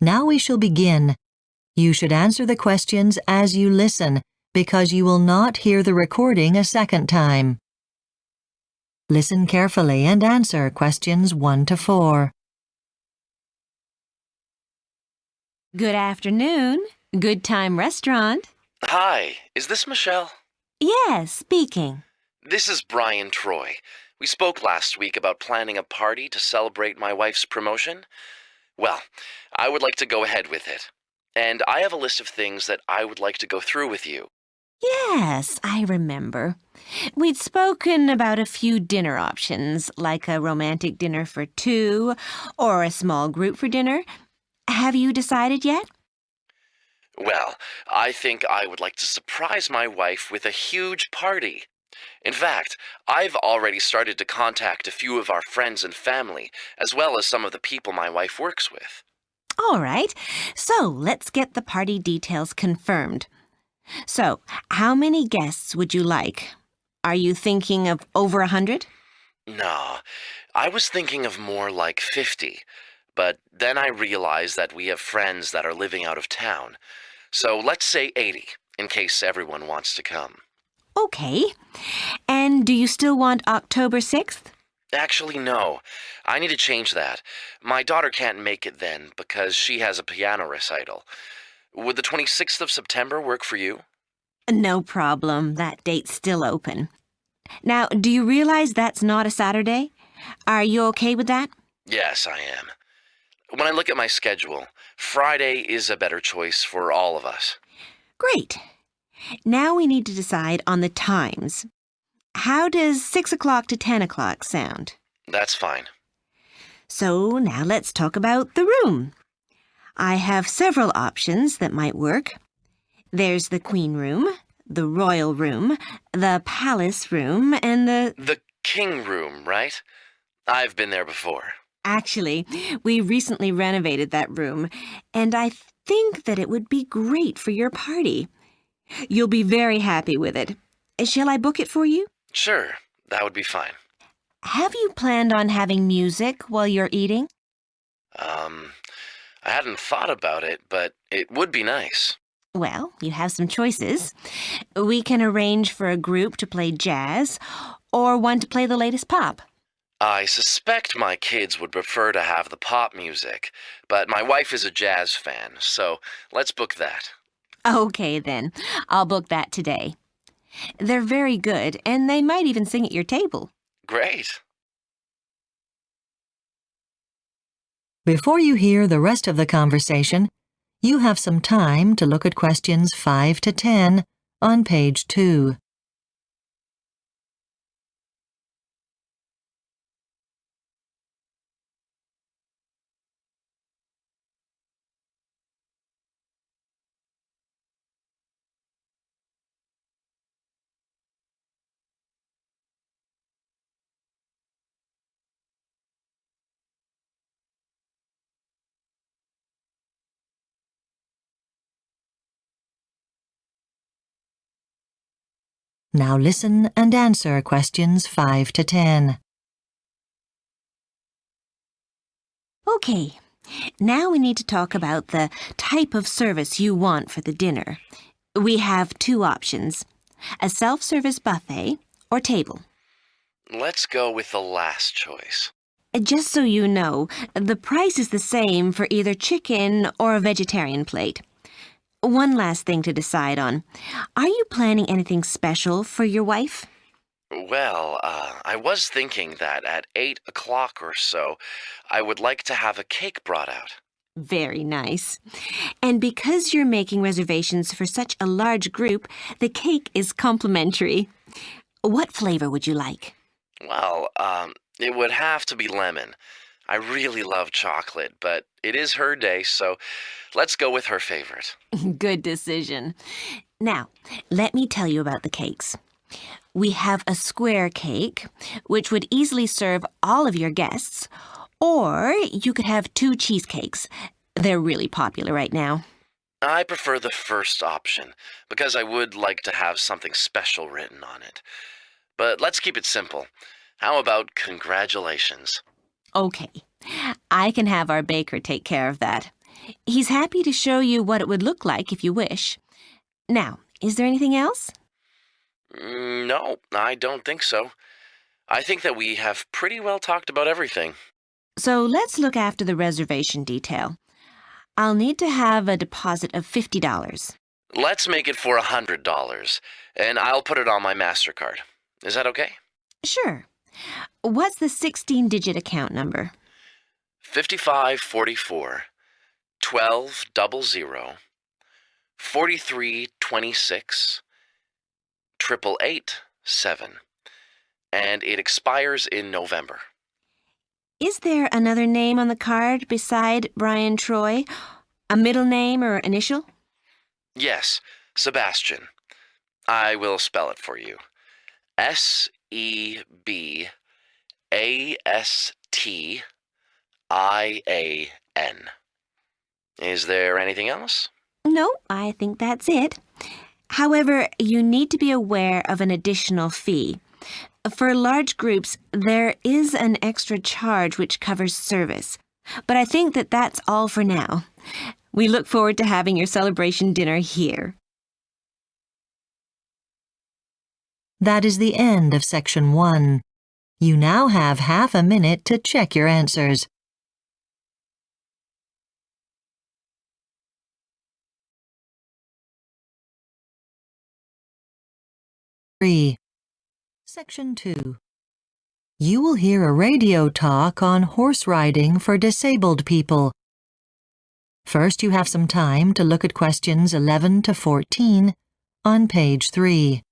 Now we shall begin. You should answer the questions as you listen, because you will not hear the recording a second time. Listen carefully and answer questions 1 to 4. Good afternoon. Good Time Restaurant. Hi, is this Michelle? Yes, speaking. This is Brian Troy. We spoke last week about planning a party to celebrate my wife's promotion. Well, I would like to go ahead with it. And I have a list of things that I would like to go through with you. Yes, I remember. We'd spoken about a few dinner options, like a romantic dinner for 2 or a small group for dinner. Have you decided yet? Well, I think I would like to surprise my wife with a huge party. In fact, I've already started to contact a few of our friends and family, as well as some of the people my wife works with. All right, so let's get the party details confirmed. So, how many guests would you like? Are you thinking of over 100? No, I was thinking of more like 50. But then I realized that we have friends that are living out of town. So let's say 80, in case everyone wants to come. Okay. And do you still want October 6th? Actually, no. I need to change that. My daughter can't make it then because she has a piano recital. Would the 26th of September work for you? No problem. That date's still open. Now, do you realize that's not a Saturday? Are you okay with that? Yes, I am. When I look at my schedule, Friday is a better choice for all of us. Great. Now we need to decide on the times. How does 6 o'clock to 10 o'clock sound? That's fine. So now let's talk about the room. I have several options that might work. There's the Queen Room, the Royal Room, the Palace Room, and The King Room, right? I've been there before. Actually, we recently renovated that room, and I think that it would be great for your party. You'll be very happy with it. Shall I book it for you? Sure, that would be fine. Have you planned on having music while you're eating? I hadn't thought about it, but it would be nice. Well, you have some choices. We can arrange for a group to play jazz, or one to play the latest pop. I suspect my kids would prefer to have the pop music, but my wife is a jazz fan, so let's book that. Okay, then. I'll book that today. They're very good, and they might even sing at your table. Great. Before you hear the rest of the conversation, you have some time to look at questions 5 to 10 on page 2. Now listen and answer questions 5 to 10. Okay, now we need to talk about the type of service you want for the dinner. We have 2 options, a self-service buffet or table. Let's go with the last choice. Just so you know, the price is the same for either chicken or a vegetarian plate. One last thing to decide on. Are you planning anything special for your wife? Well, I was thinking that at 8 o'clock or so, I would like to have a cake brought out. Very nice. And because you're making reservations for such a large group, the cake is complimentary. What flavor would you like? Well, it would have to be lemon. I really love chocolate, but it is her day, so let's go with her favorite. Good decision. Now, let me tell you about the cakes. We have a square cake, which would easily serve all of your guests, or you could have 2 cheesecakes. They're really popular right now. I prefer the first option, because I would like to have something special written on it. But let's keep it simple. How about congratulations? Okay, I can have our baker take care of that. He's happy to show you what it would look like if you wish. Now, is there anything else? No, I don't think so. I think that we have pretty well talked about everything. So let's look after the reservation detail. I'll need to have a deposit of $50. Let's make it for $100, and I'll put it on my MasterCard. Is that okay? Sure. What's the 16-digit account number? 5544 1200 4326 8887, and it expires in November. Is there another name on the card beside Brian Troy? A middle name or initial? Yes, Sebastian. I will spell it for you. Sebastian. Is there anything else? No, I think that's it. However, you need to be aware of an additional fee. For large groups, there is an extra charge which covers service. But I think that that's all for now. We look forward to having your celebration dinner here. That is the end of Section 1. You now have half a minute to check your answers. Section 2. You will hear a radio talk on horse riding for disabled people. First, you have some time to look at questions 11 to 14 on page 3.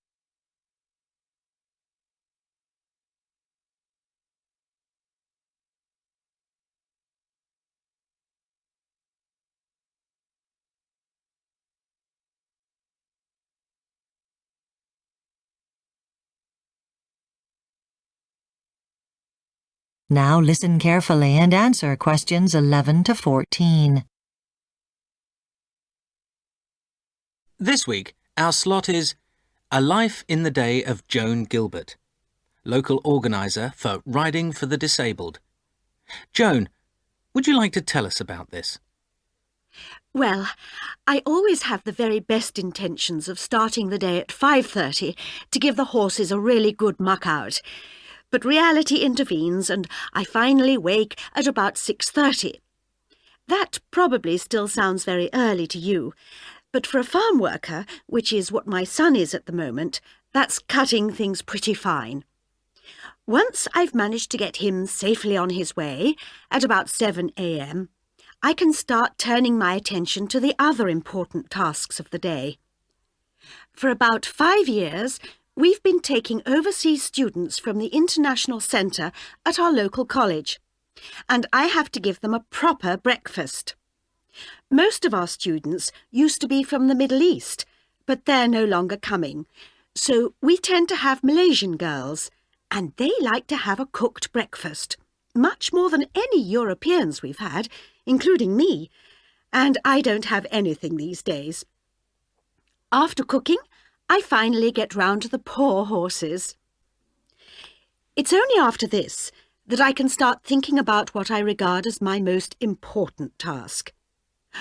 Now listen carefully and answer questions 11 to 14. This week, our slot is A Life in the Day of Joan Gilbert, local organiser for Riding for the Disabled. Joan, would you like to tell us about this? Well, I always have the very best intentions of starting the day at 5:30 to give the horses a really good muck out. But reality intervenes and I finally wake at about 6:30. That probably still sounds very early to you, but for a farm worker, which is what my son is at the moment, that's cutting things pretty fine. Once I've managed to get him safely on his way, at about 7 a.m., I can start turning my attention to the other important tasks of the day. For about 5 years, we've been taking overseas students from the International Centre at our local college, and I have to give them a proper breakfast. Most of our students used to be from the Middle East, but they're no longer coming, so we tend to have Malaysian girls, and they like to have a cooked breakfast, much more than any Europeans we've had, including me, and I don't have anything these days. After cooking, I finally get round to the poor horses. It's only after this that I can start thinking about what I regard as my most important task: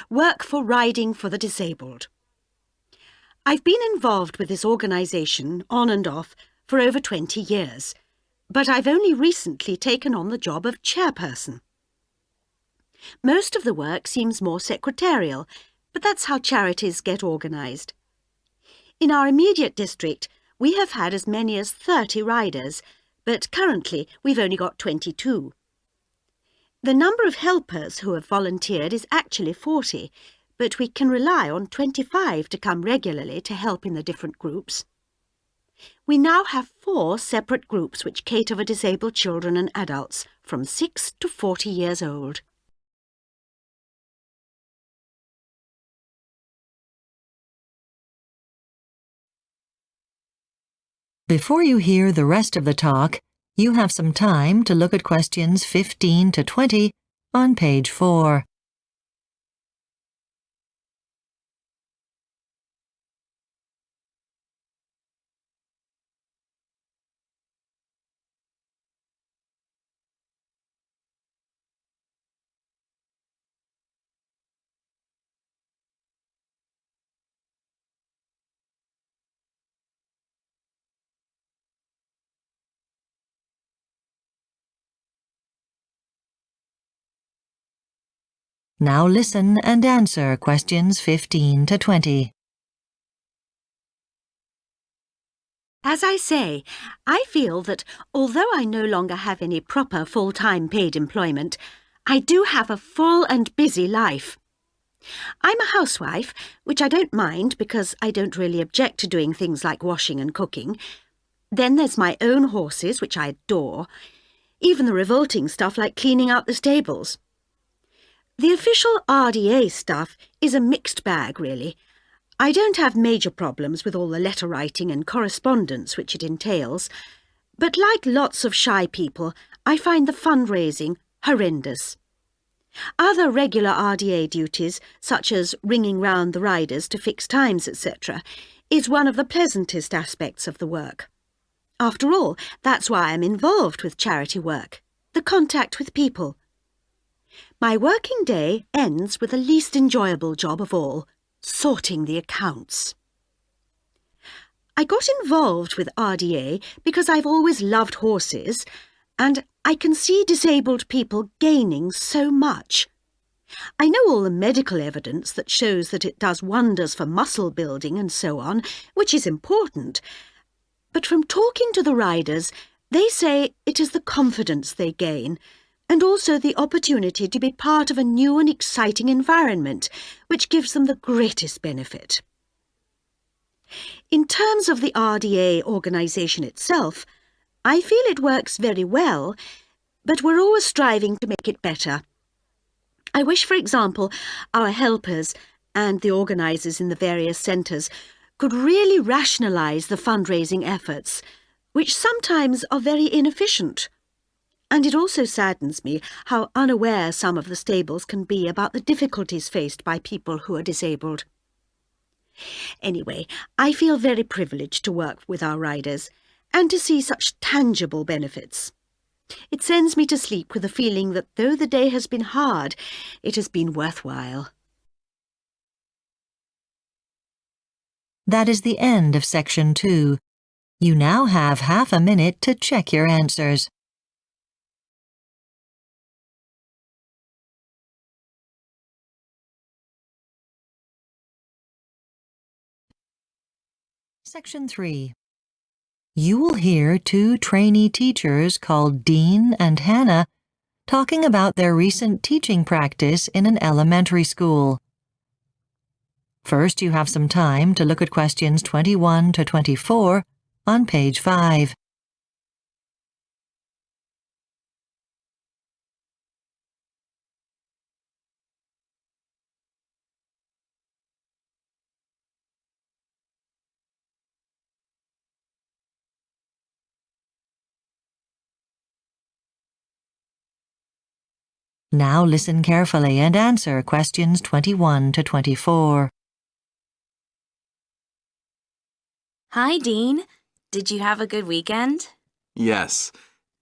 work for Riding for the Disabled. I've been involved with this organisation, on and off, for over 20 years, but I've only recently taken on the job of chairperson. Most of the work seems more secretarial, but that's how charities get organised. In our immediate district, we have had as many as 30 riders, but currently we've only got 22. The number of helpers who have volunteered is actually 40, but we can rely on 25 to come regularly to help in the different groups. We now have 4 separate groups which cater for disabled children and adults from 6 to 40 years old. Before you hear the rest of the talk, you have some time to look at questions 15 to 20 on page 4. Now listen and answer questions 15 to 20. As I say, I feel that although I no longer have any proper full-time paid employment, I do have a full and busy life. I'm a housewife, which I don't mind because I don't really object to doing things like washing and cooking. Then there's my own horses, which I adore. Even the revolting stuff like cleaning out the stables. The official RDA stuff is a mixed bag, really. I don't have major problems with all the letter writing and correspondence which it entails, but like lots of shy people, I find the fundraising horrendous. Other regular RDA duties, such as ringing round the riders to fix times, etc., is one of the pleasantest aspects of the work. After all, that's why I'm involved with charity work, the contact with people. My working day ends with the least enjoyable job of all, sorting the accounts. I got involved with RDA because I've always loved horses, and I can see disabled people gaining so much. I know all the medical evidence that shows that it does wonders for muscle building and so on, which is important. But from talking to the riders, they say it is the confidence they gain, and also the opportunity to be part of a new and exciting environment, which gives them the greatest benefit. In terms of the RDA organisation itself, I feel it works very well, but we're always striving to make it better. I wish, for example, our helpers and the organisers in the various centres could really rationalise the fundraising efforts, which sometimes are very inefficient. And it also saddens me how unaware some of the stables can be about the difficulties faced by people who are disabled. Anyway, I feel very privileged to work with our riders and to see such tangible benefits. It sends me to sleep with the feeling that though the day has been hard, it has been worthwhile. That is the end of Section 2. You now have half a minute to check your answers. Section 3. You will hear two trainee teachers called Dean and Hannah talking about their recent teaching practice in an elementary school. First, you have some time to look at questions 21 to 24 on page 5. Now listen carefully and answer questions 21 to 24. Hi, Dean. Did you have a good weekend? Yes,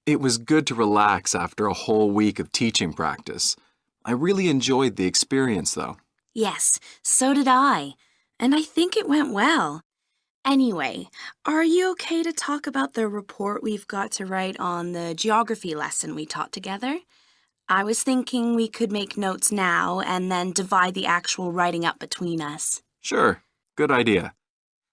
it was good to relax after a whole week of teaching practice. I really enjoyed the experience, though. Yes, so did I. And I think it went well. Anyway, are you okay to talk about the report we've got to write on the geography lesson we taught together? I was thinking we could make notes now and then divide the actual writing up between us. Sure, good idea.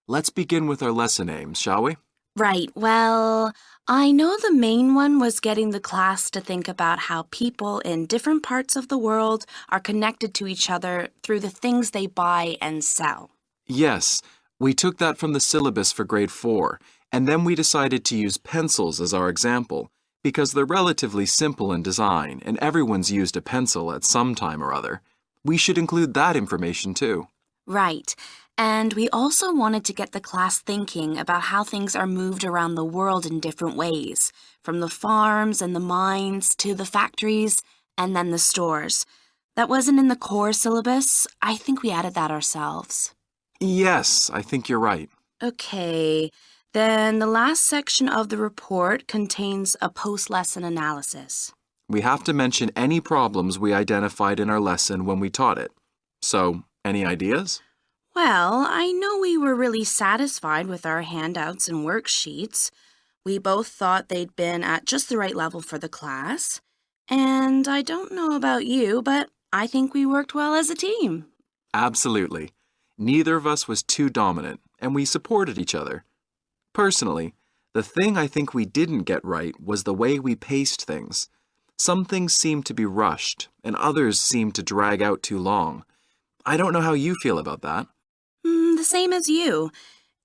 Let's begin with our lesson aims, shall we? Right, well, I know the main one was getting the class to think about how people in different parts of the world are connected to each other through the things they buy and sell. Yes, we took that from the syllabus for grade 4, and then we decided to use pencils as our example, because they're relatively simple in design and everyone's used a pencil at some time or other. We should include that information too. Right. And we also wanted to get the class thinking about how things are moved around the world in different ways, from the farms and the mines to the factories and then the stores. That wasn't in the core syllabus. I think we added that ourselves. Yes, I think you're right. Okay. Then the last section of the report contains a post-lesson analysis. We have to mention any problems we identified in our lesson when we taught it. So, any ideas? Well, I know we were really satisfied with our handouts and worksheets. We both thought they'd been at just the right level for the class. And I don't know about you, but I think we worked well as a team. Absolutely. Neither of us was too dominant, and we supported each other. Personally, the thing I think we didn't get right was the way we paced things. Some things seemed to be rushed, and others seemed to drag out too long. I don't know how you feel about that. The same as you.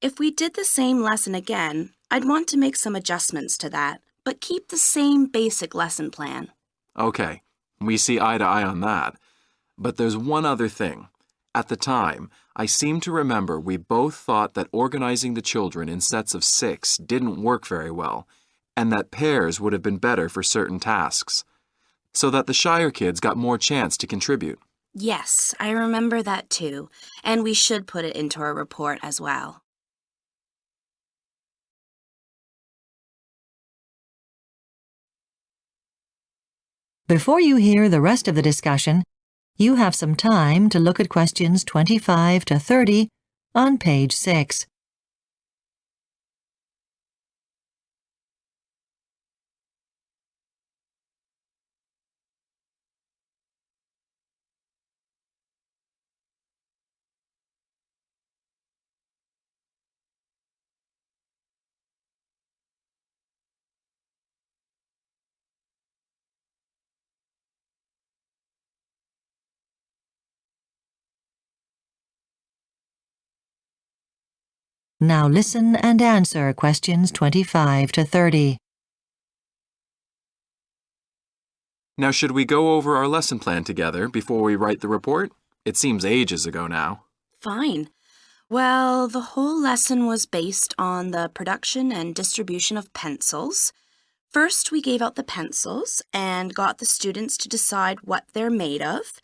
If we did the same lesson again, I'd want to make some adjustments to that, but keep the same basic lesson plan. Okay, we see eye to eye on that. But there's one other thing. At the time, I seem to remember we both thought that organizing the children in sets of 6 didn't work very well, and that pairs would have been better for certain tasks, so that the Shire kids got more chance to contribute. Yes, I remember that too, and we should put it into our report as well. Before you hear the rest of the discussion, you have some time to look at questions 25 to 30 on page 6. Now listen and answer questions 25 to 30. Now, should we go over our lesson plan together before we write the report? It seems ages ago now. Fine. Well, the whole lesson was based on the production and distribution of pencils. First, we gave out the pencils and got the students to decide what they're made of.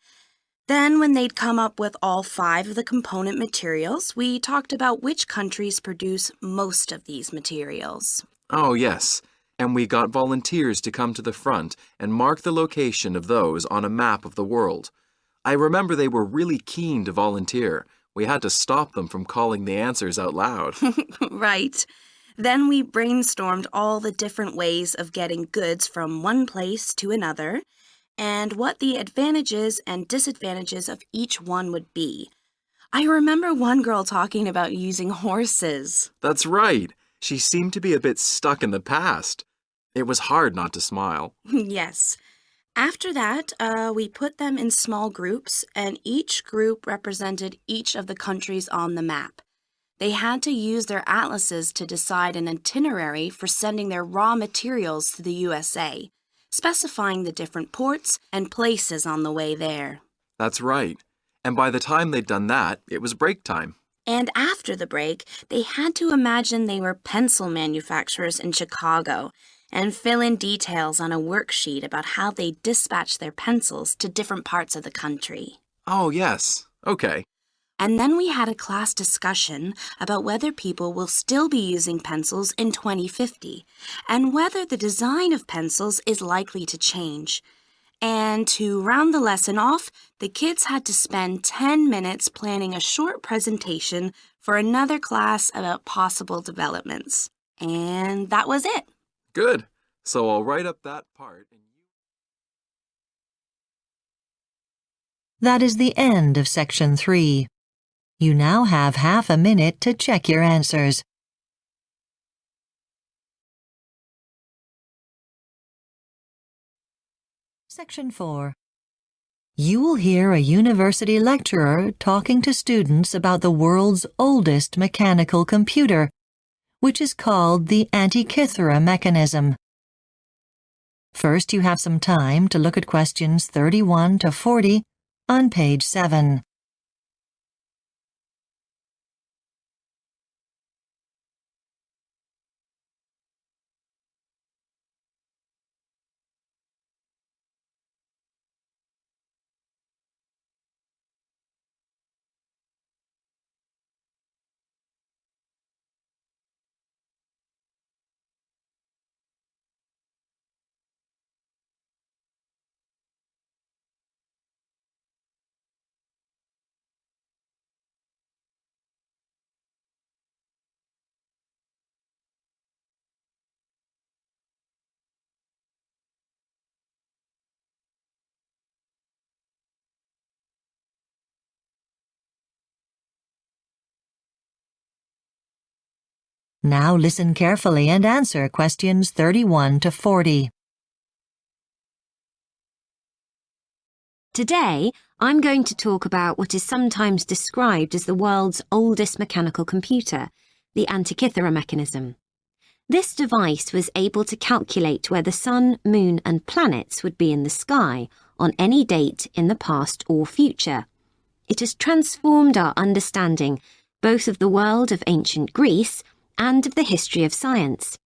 Then, when they'd come up with all 5 of the component materials, we talked about which countries produce most of these materials. Oh, yes. And we got volunteers to come to the front and mark the location of those on a map of the world. I remember they were really keen to volunteer. We had to stop them from calling the answers out loud. Right. Then we brainstormed all the different ways of getting goods from one place to another, and what the advantages and disadvantages of each one would be. I remember one girl talking about using horses. That's right. She seemed to be a bit stuck in the past. It was hard not to smile. Yes. After that, we put them in small groups, and each group represented each of the countries on the map. They had to use their atlases to decide an itinerary for sending their raw materials to the USA, specifying the different ports and places on the way there. That's right. And by the time they'd done that, it was break time. And after the break, they had to imagine they were pencil manufacturers in Chicago and fill in details on a worksheet about how they dispatch their pencils to different parts of the country. Oh, yes. Okay. And then we had a class discussion about whether people will still be using pencils in 2050 and whether the design of pencils is likely to change. And to round the lesson off, the kids had to spend 10 minutes planning a short presentation for another class about possible developments. And that was it. Good. So I'll write up that part. That is the end of section 3. You now have half a minute to check your answers. Section 4. You will hear a university lecturer talking to students about the world's oldest mechanical computer, which is called the Antikythera mechanism. First, you have some time to look at questions 31 to 40 on page 7. Now listen carefully and answer questions 31 to 40. Today, I'm going to talk about what is sometimes described as the world's oldest mechanical computer, the Antikythera mechanism. This device was able to calculate where the sun, moon and planets would be in the sky on any date in the past or future. It has transformed our understanding both of the world of ancient Greece and of the history of science.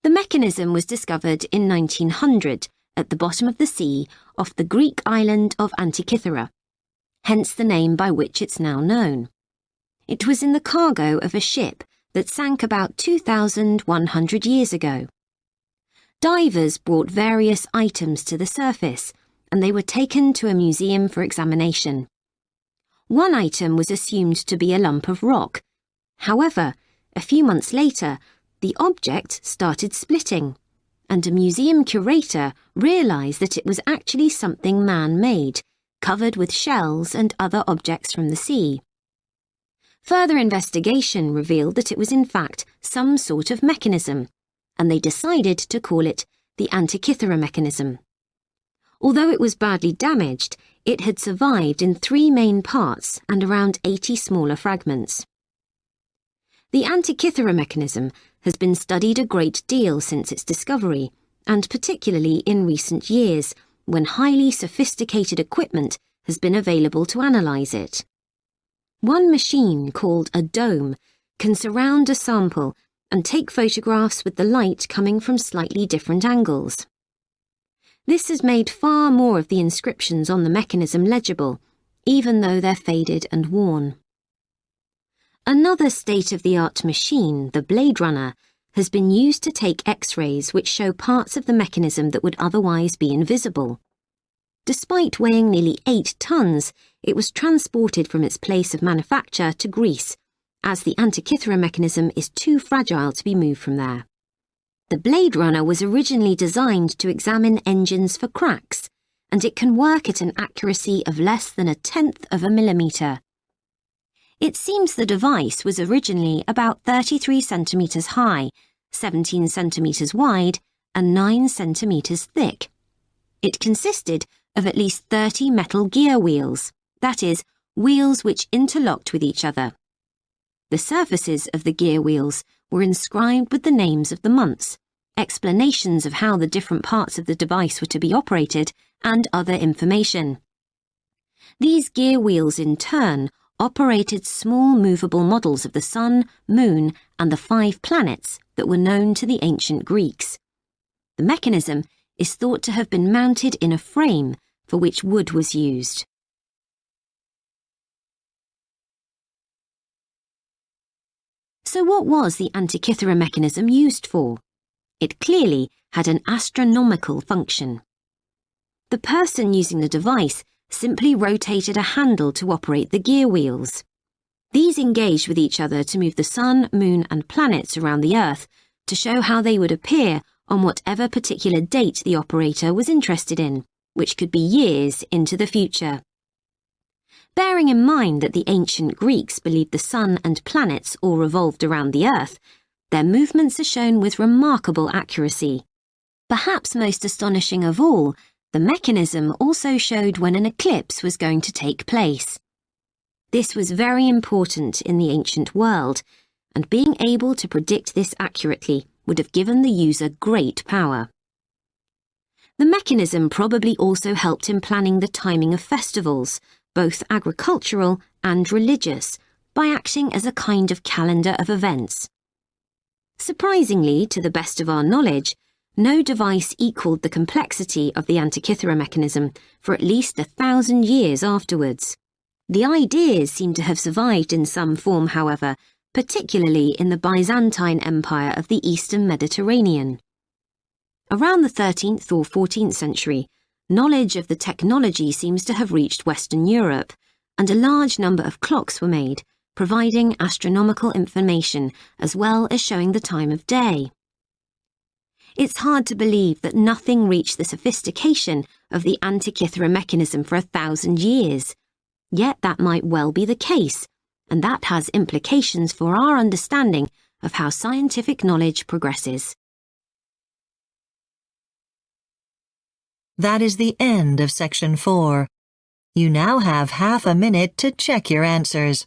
The mechanism was discovered in 1900 at the bottom of the sea off the Greek island of Antikythera, hence the name by which it's now known. It was in the cargo of a ship that sank about 2,100 years ago. Divers brought various items to the surface, and they were taken to a museum for examination. One item was assumed to be a lump of rock. However, a few months later, the object started splitting, and a museum curator realised that it was actually something man-made, covered with shells and other objects from the sea. Further investigation revealed that it was in fact some sort of mechanism, and they decided to call it the Antikythera mechanism. Although it was badly damaged, it had survived in 3 main parts and around 80 smaller fragments. The Antikythera mechanism has been studied a great deal since its discovery, and particularly in recent years, when highly sophisticated equipment has been available to analyse it. One machine, called a dome, can surround a sample and take photographs with the light coming from slightly different angles. This has made far more of the inscriptions on the mechanism legible, even though they're faded and worn. Another state-of-the-art machine, the Blade Runner, has been used to take X-rays which show parts of the mechanism that would otherwise be invisible. Despite weighing nearly 8 tons, it was transported from its place of manufacture to Greece, as the Antikythera mechanism is too fragile to be moved from there. The Blade Runner was originally designed to examine engines for cracks, and it can work at an accuracy of less than 1/10 of a millimetre. It seems the device was originally about 33 centimetres high, 17 centimetres wide, and 9 centimetres thick. It consisted of at least 30 metal gear wheels, that is, wheels which interlocked with each other. The surfaces of the gear wheels were inscribed with the names of the months, explanations of how the different parts of the device were to be operated, and other information. These gear wheels in turn operated small movable models of the sun, moon, and the 5 planets that were known to the ancient Greeks. The mechanism is thought to have been mounted in a frame for which wood was used. So what was the Antikythera mechanism used for? It clearly had an astronomical function. The person using the device simply rotated a handle to operate the gear wheels. These engaged with each other to move the sun, moon and planets around the Earth to show how they would appear on whatever particular date the operator was interested in, which could be years into the future. Bearing in mind that the ancient Greeks believed the sun and planets all revolved around the Earth, their movements are shown with remarkable accuracy. Perhaps most astonishing of all, the mechanism also showed when an eclipse was going to take place. This was very important in the ancient world, and being able to predict this accurately would have given the user great power. The mechanism probably also helped in planning the timing of festivals, both agricultural and religious, by acting as a kind of calendar of events. Surprisingly, to the best of our knowledge, no device equalled the complexity of the Antikythera mechanism for at least 1,000 years afterwards. The ideas seem to have survived in some form, however, particularly in the Byzantine Empire of the Eastern Mediterranean. Around the 13th or 14th century, knowledge of the technology seems to have reached Western Europe, and a large number of clocks were made, providing astronomical information as well as showing the time of day. It's hard to believe that nothing reached the sophistication of the Antikythera mechanism for 1,000 years. Yet that might well be the case, and that has implications for our understanding of how scientific knowledge progresses. That is the end of Section 4. You now have half a minute to check your answers.